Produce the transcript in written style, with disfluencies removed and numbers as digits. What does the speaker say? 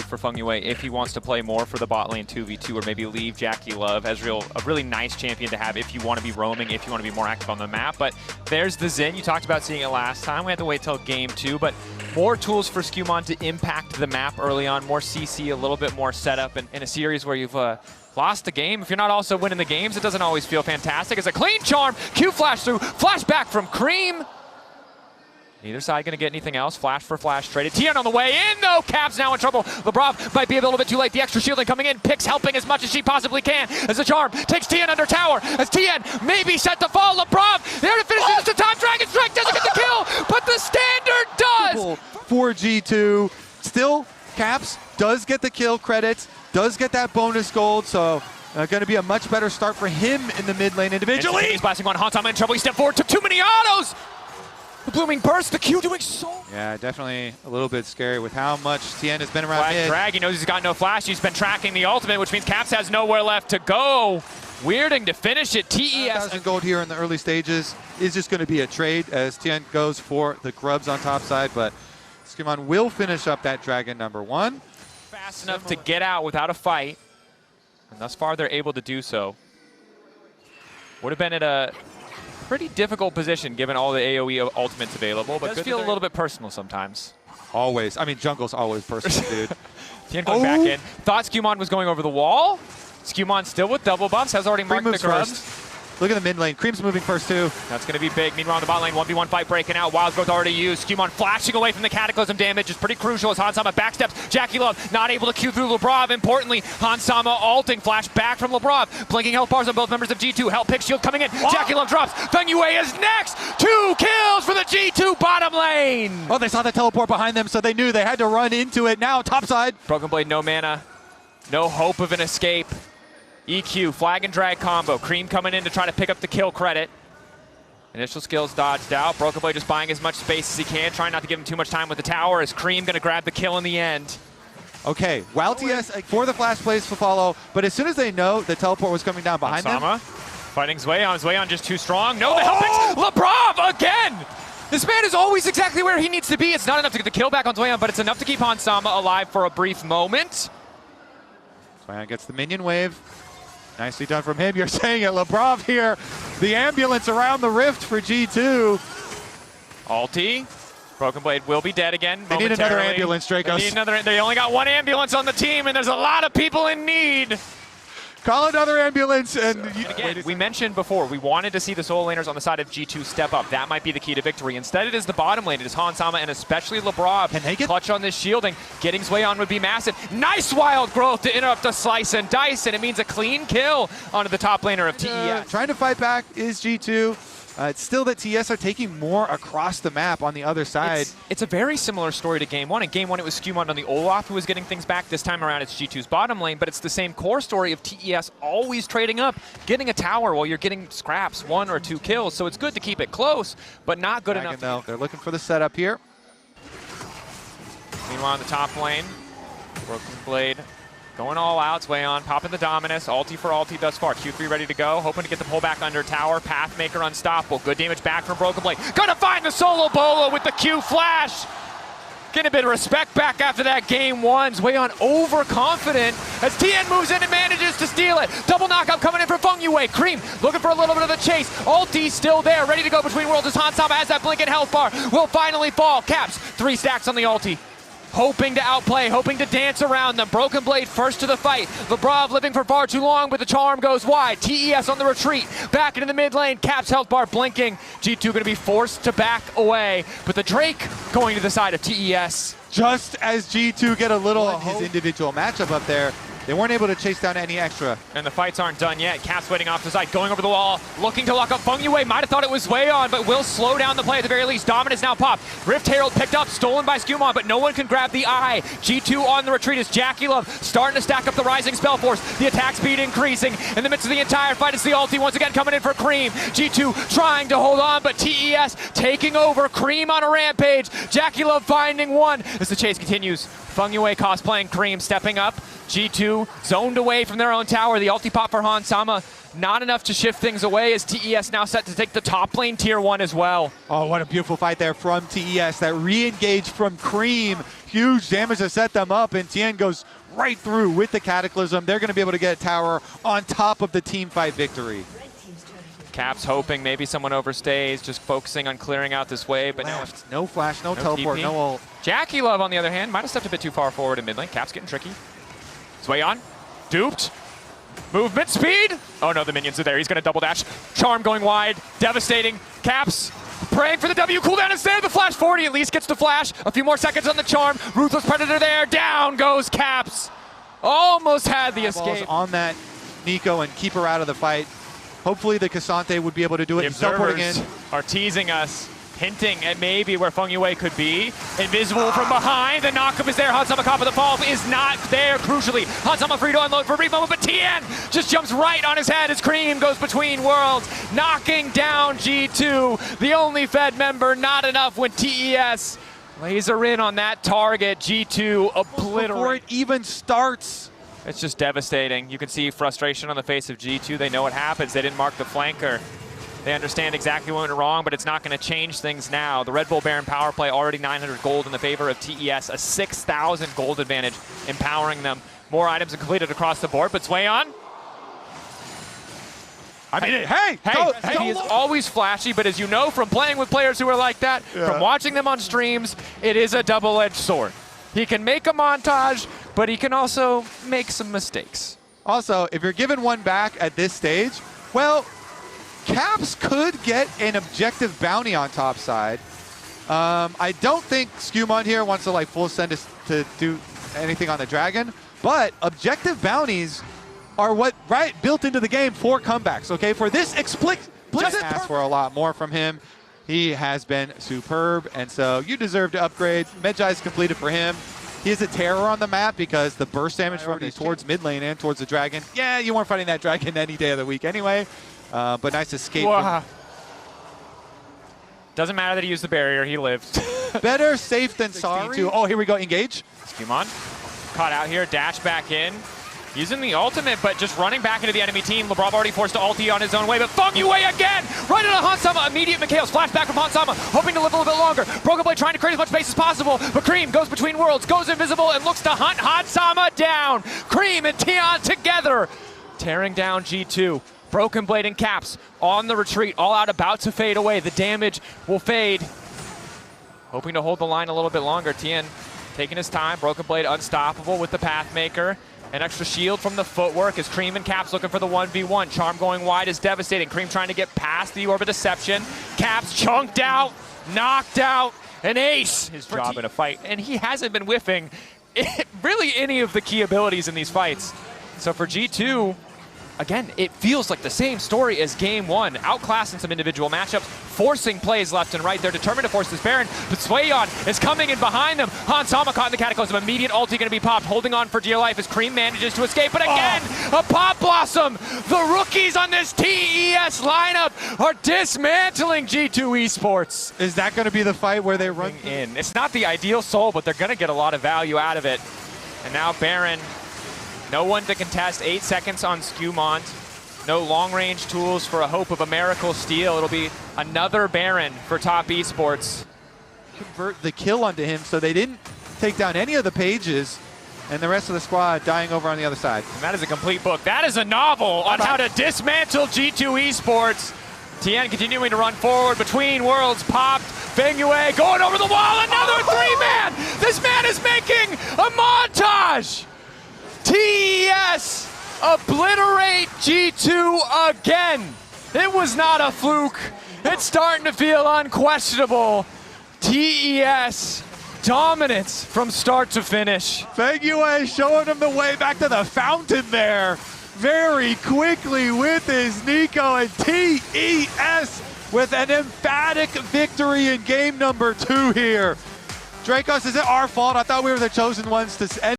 for Feng Yue if he wants to play more for the bot lane 2v2 or maybe leave Jackie Love as a really nice champion to have if you want to be roaming, if you want to be more active on the map. But there's the Xin. You talked about seeing it last time. We had to wait till game 2, but more tools for Skumon to impact the map early on, more CC, a little bit more setup in a series where you've lost the game. If you're not also winning the games, it doesn't always feel fantastic. It's a clean charm, Q flash through, flash back from Cream. Neither side gonna get anything else. Flash for flash traded. TN on the way in though. Cap's now in trouble. Lebrov might be a little bit too late. The extra shielding coming in. Pix helping as much as she possibly can. As the charm takes TN under tower. As TN maybe set to fall. Lebrov there to finish it. The time. Dragon Strike doesn't get the kill, but the standard does. For G2. Still, Caps does get the kill credits. Does get that bonus gold. So going to be a much better start for him in the mid lane individually. He's blasting on Hansama in trouble. He stepped forward. Took too many autos. The blooming burst, the Q doing so. Yeah, definitely a little bit scary with how much TN has been around mid. Drag, he knows he's got no flash. He's been tracking the ultimate, which means Caps has nowhere left to go. Weirding to finish it. TES. 1,000 gold here in the early stages is just going to be a trade as TN goes for the grubs on top side, but Skumon will finish up that dragon number 1. Fast enough to get out without a fight, and thus far they're able to do so. Would have been at a pretty difficult position given all the AoE ultimates available, but it does feel a little bit personal sometimes. Always. I mean, jungle's always personal, dude. TN going back in. Thought Skumon was going over the wall. Skumon still with double buffs, has already marked the grubs. Look at the mid lane. Cream's moving first too. That's going to be big. Meanwhile, on the bot lane, 1v1 fight breaking out. Wild Growth already used. Skumon flashing away from the Cataclysm damage is pretty crucial as Hansama backsteps. Jackie Love not able to Q through Lebrov. Importantly, Hansama ulting. Flash back from Lebrov. Blinking health bars on both members of G2. Help pick shield coming in. Jackie Love drops. Feng Yue is next. 2 kills for the G2 bottom lane. Oh, they saw the teleport behind them, so they knew they had to run into it. Now, topside. Broken Blade, no mana. No hope of an escape. EQ, flag and drag combo. Cream coming in to try to pick up the kill credit. Initial skills dodged out. Broken Blade just buying as much space as he can, trying not to give him too much time with the tower. Is Cream going to grab the kill in the end? Okay, WoW TS for the flash plays to follow, but as soon as they know the teleport was coming down behind them. Fighting Zweon. Zweon just too strong. No, the help picks Lebrov again! This man is always exactly where he needs to be. It's not enough to get the kill back on Zweon, but it's enough to keep Hansama alive for a brief moment. Zweon gets the minion wave. Nicely done from him. You're saying it, Lebrov here. The ambulance around the rift for G2. Ulti. Broken Blade will be dead again. They need another ambulance, Dracos. They only got 1 ambulance on the team, and there's a lot of people in need. Call another ambulance. And again, we mentioned before, we wanted to see the solo laners on the side of G2 step up. That might be the key to victory. Instead, it is the bottom lane. It is Hansama and especially Lebrov. Can they get clutch on this shielding? Getting Zweon would be massive. Nice Wild Growth to interrupt the slice and dice, and it means a clean kill onto the top laner of TES. Trying to fight back is G2. It's still that TES are taking more across the map on the other side. It's a very similar story to Game 1. In Game 1, it was Skumon on the Olaf who was getting things back. This time around, it's G2's bottom lane, but it's the same core story of TES always trading up, getting a tower while you're getting scraps, 1 or 2 kills. So it's good to keep it close, but not good enough. Though. They're looking for the setup here. Meanwhile, on the top lane, Broken Blade going all out. Zweon popping the Dominus. Ulti for ulti thus far. Q3 ready to go. Hoping to get the pullback under tower. Pathmaker unstoppable. Good damage back from Broken Blade. Gonna find the solo bolo with the Q flash. Getting a bit of respect back after that Game 1. Zweon overconfident as TN moves in and manages to steal it. Double knockup coming in from Feng Yue. Cream looking for a little bit of the chase. Ulti still there. Ready to go between worlds as Hansama has that blinking health bar. Will finally fall. Caps 3 stacks on the ulti. Hoping to outplay, hoping to dance around them. Broken Blade first to the fight. Lebrov living for far too long, but the charm goes wide. TES on the retreat. Back into the mid lane. Caps health bar blinking. G2 going to be forced to back away. But the Drake going to the side of TES. Just as G2 get a little of his individual matchup up there, they weren't able to chase down any extra. And the fights aren't done yet. Caps waiting off the side, going over the wall, looking to lock up Feng Yue. Might have thought it was Zweon, but will slow down the play at the very least. Dominance now popped. Rift Herald picked up, stolen by Skumon, but no one can grab the eye. G2 on the retreat as Jackie Love starting to stack up the rising spell force. The attack speed increasing. In the midst of the entire fight, it's the ulti once again coming in for Cream. G2 trying to hold on, but TES taking over. Cream on a rampage. Jackie Love finding one as the chase continues. Feng Yue cosplaying Cream, stepping up. G2 zoned away from their own tower. The ulti pop for Hansama, not enough to shift things away as TES now set to take the top lane tier 1 as well. Oh, what a beautiful fight there from TES. That re-engage from Cream. Huge damage to set them up, and Tien goes right through with the Cataclysm. They're going to be able to get a tower on top of the team fight victory. Caps hoping maybe someone overstays, just focusing on clearing out this wave, but no flash, no teleport, TP. no ult. Jackie Love, on the other hand, might have stepped a bit too far forward in mid lane. Caps getting tricky. Sway on. Duped. Movement speed. Oh no, the minions are there. He's going to double dash. Charm going wide. Devastating. Caps praying for the W cooldown instead. The flash 40 at least gets the flash. A few more seconds on the charm. Ruthless Predator there. Down goes Caps. Almost had the escape. On that Nico and keep her out of the fight. Hopefully the Cassante would be able to do it. The He's teleporting in. Are teasing us, hinting at maybe where Feng Yue could be. Invisible from behind. The knockup is there. Hansama Kappa the fall is not there, crucially. Hansama free to unload for a brief moment, but Tien just jumps right on his head as Cream goes between worlds, knocking down G2. The only Fed member, not enough when TES laser in on that target. G2 obliterate. Before it even starts. It's just devastating. You can see frustration on the face of G2. They know what happens. They didn't mark the flanker. They understand exactly what went wrong, but it's not going to change things now. The Red Bull Baron power play already 900 gold in the favor of TES, a 6,000 gold advantage, empowering them. More items are completed across the board, but Sway on. I mean, He is always flashy, but as you know from playing with players who are like that, from watching them on streams, it is a double-edged sword. He can make a montage, but he can also make some mistakes. Also, if you're given one back at this stage, well, Caps could get an objective bounty on top side. I don't think Skewmon here wants to like full send us to do anything on the Dragon, but objective bounties are what built into the game for comebacks, okay? For this explicit ask for a lot more from him. He has been superb, and so you deserve to upgrade. Medjai is completed for him. He is a terror on the map because the burst damage from towards mid lane and towards the Dragon. Yeah, you weren't fighting that Dragon any day of the week anyway, but nice escape. Doesn't matter that he used the barrier, he lived. Better safe than sorry. Oh, here we go, engage. Skewmon caught out here, dash back in. Using the ultimate, but just running back into the enemy team. LeBron already forced to ulti on his own way, but Feng Yue again! Right into Hansama, immediate Mikhail's flashback from Hansama, hoping to live a little bit longer. Broken Blade trying to create as much space as possible, but Cream goes between worlds, goes invisible, and looks to hunt Hansama down. Cream and Tien together, tearing down G2. Broken Blade and Caps on the retreat, all out, about to fade away. The damage will fade. Hoping to hold the line a little bit longer. Tien taking his time, Broken Blade unstoppable with the Pathmaker. An extra shield from the footwork as Cream and Caps looking for the 1v1. Charm going wide is devastating. Cream trying to get past the Orb of Deception. Caps chunked out, knocked out, an ace. His job in a fight, and he hasn't been whiffing really any of the key abilities in these fights. So for G2, again, it feels like the same story as game one. Outclassing some individual matchups, forcing plays left and right. They're determined to force this Baron, but Swayon is coming in behind them. Hansama caught in the Cataclysm. Immediate ulti going to be popped, holding on for dear life as Cream manages to escape. But again, a Pop Blossom. The rookies on this TES lineup are dismantling G2 Esports. Is that going to be the fight where they run in? It's not the ideal soul, but they're going to get a lot of value out of it. And now Baron, no one to contest, 8 seconds on Skewmon. No long-range tools for a hope of a miracle steal. It'll be another Baron for top Esports. Convert the kill onto him, so they didn't take down any of the pages, and the rest of the squad dying over on the other side. And that is a complete book. That is a novel on how to dismantle G2 Esports. Tien continuing to run forward between worlds, popped. Feng Yue going over the wall, another three-man! This man is making a montage! TES obliterate G2 again. It was not a fluke. It's starting to feel unquestionable. TES dominance from start to finish. Feng Yue showing him the way back to the fountain there very quickly with his Nico, and TES with an emphatic victory in game number 2 here. Dracos, is it our fault? I thought we were the chosen ones to end